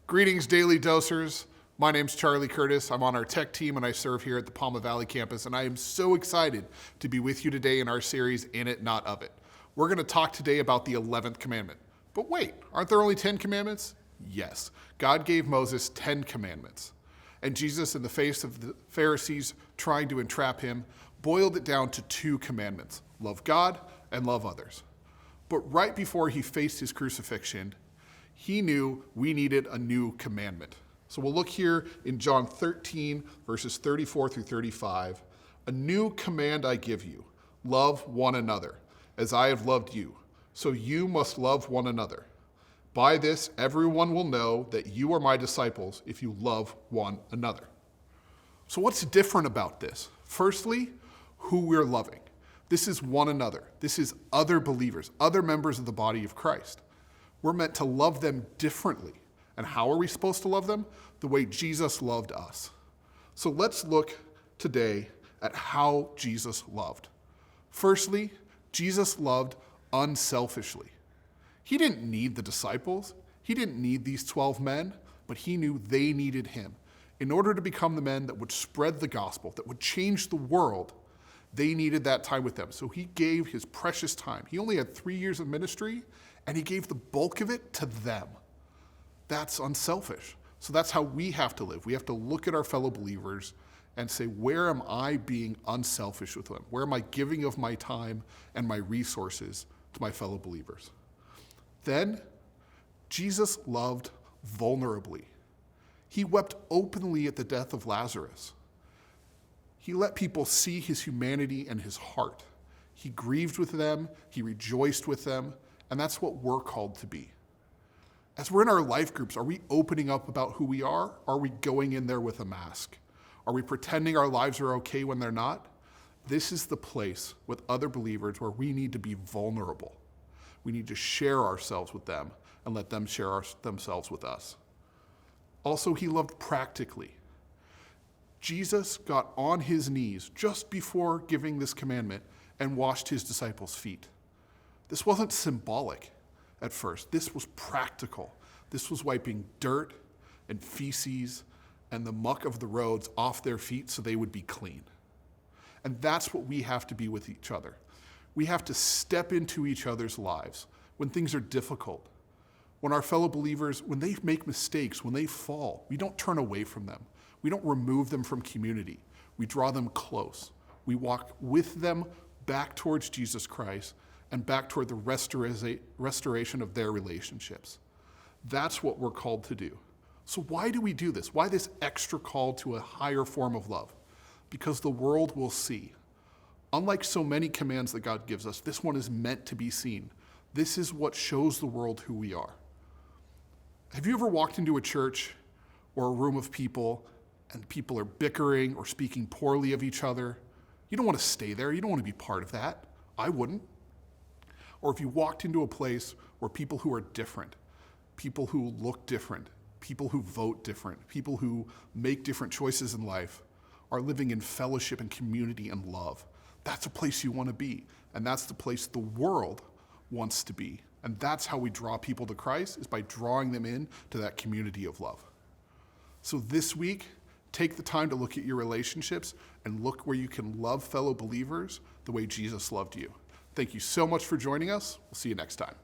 Greetings, Daily Dosers. My name's Charley Curtis. I'm on our tech team and I serve here at the Palma Valley campus, and I am so excited to be with you today in our series, In It, Not Of It. We're going to talk today about the 11th commandment. But wait, aren't there only 10 commandments? Yes, God gave Moses 10 commandments. And Jesus, in the face of the Pharisees trying to entrap him, boiled it down to 2 commandments: love God and love others. But right before he faced his crucifixion, he knew we needed a new commandment. So we'll look here in John 13, verses 34 through 35. A new command I give you: love one another, as I have loved you. So you must love one another. By this, everyone will know that you are my disciples if you love one another. So what's different about this? Firstly, who we're loving. This is one another. This is other believers, other members of the body of Christ. We're meant to love them differently. And how are we supposed to love them? The way Jesus loved us. So let's look today at how Jesus loved. Firstly, Jesus loved unselfishly. He didn't need the disciples. He didn't need these 12 men, but he knew they needed him. In order to become the men that would spread the gospel, that would change the world, they needed that time with them. So he gave his precious time. He only had 3 years of ministry, and he gave the bulk of it to them. That's unselfish. So that's how we have to live. We have to look at our fellow believers and say, where am I being unselfish with them? Where am I giving of my time and my resources to my fellow believers? Then, Jesus loved vulnerably. He wept openly at the death of Lazarus. He let people see his humanity and his heart. He grieved with them, he rejoiced with them, and that's what we're called to be. As we're in our life groups, are we opening up about who we are? Are we going in there with a mask? Are we pretending our lives are okay when they're not? This is the place with other believers where we need to be vulnerable. We need to share ourselves with them and let them share themselves with us. Also, he loved practically. Jesus got on his knees just before giving this commandment and washed his disciples' feet. This wasn't symbolic at first. This was practical. This was wiping dirt and feces and the muck of the roads off their feet so they would be clean. And that's what we have to be with each other. We have to step into each other's lives when things are difficult. When our fellow believers, when they make mistakes, when they fall, we don't turn away from them. We don't remove them from community. We draw them close. We walk with them back towards Jesus Christ and back toward the restoration of their relationships. That's what we're called to do. So why do we do this? Why this extra call to a higher form of love? Because the world will see. Unlike so many commands that God gives us, this one is meant to be seen. This is what shows the world who we are. Have you ever walked into a church or a room of people and people are bickering or speaking poorly of each other? You don't want to stay there. You don't want to be part of that. I wouldn't. Or if you walked into a place where people who are different, people who look different, people who vote different, people who make different choices in life are living in fellowship and community and love, that's a place you want to be. And that's the place the world wants to be. And that's how we draw people to Christ, is by drawing them in to that community of love. So this week, take the time to look at your relationships and look where you can love fellow believers the way Jesus loved you. Thank you so much for joining us. We'll see you next time.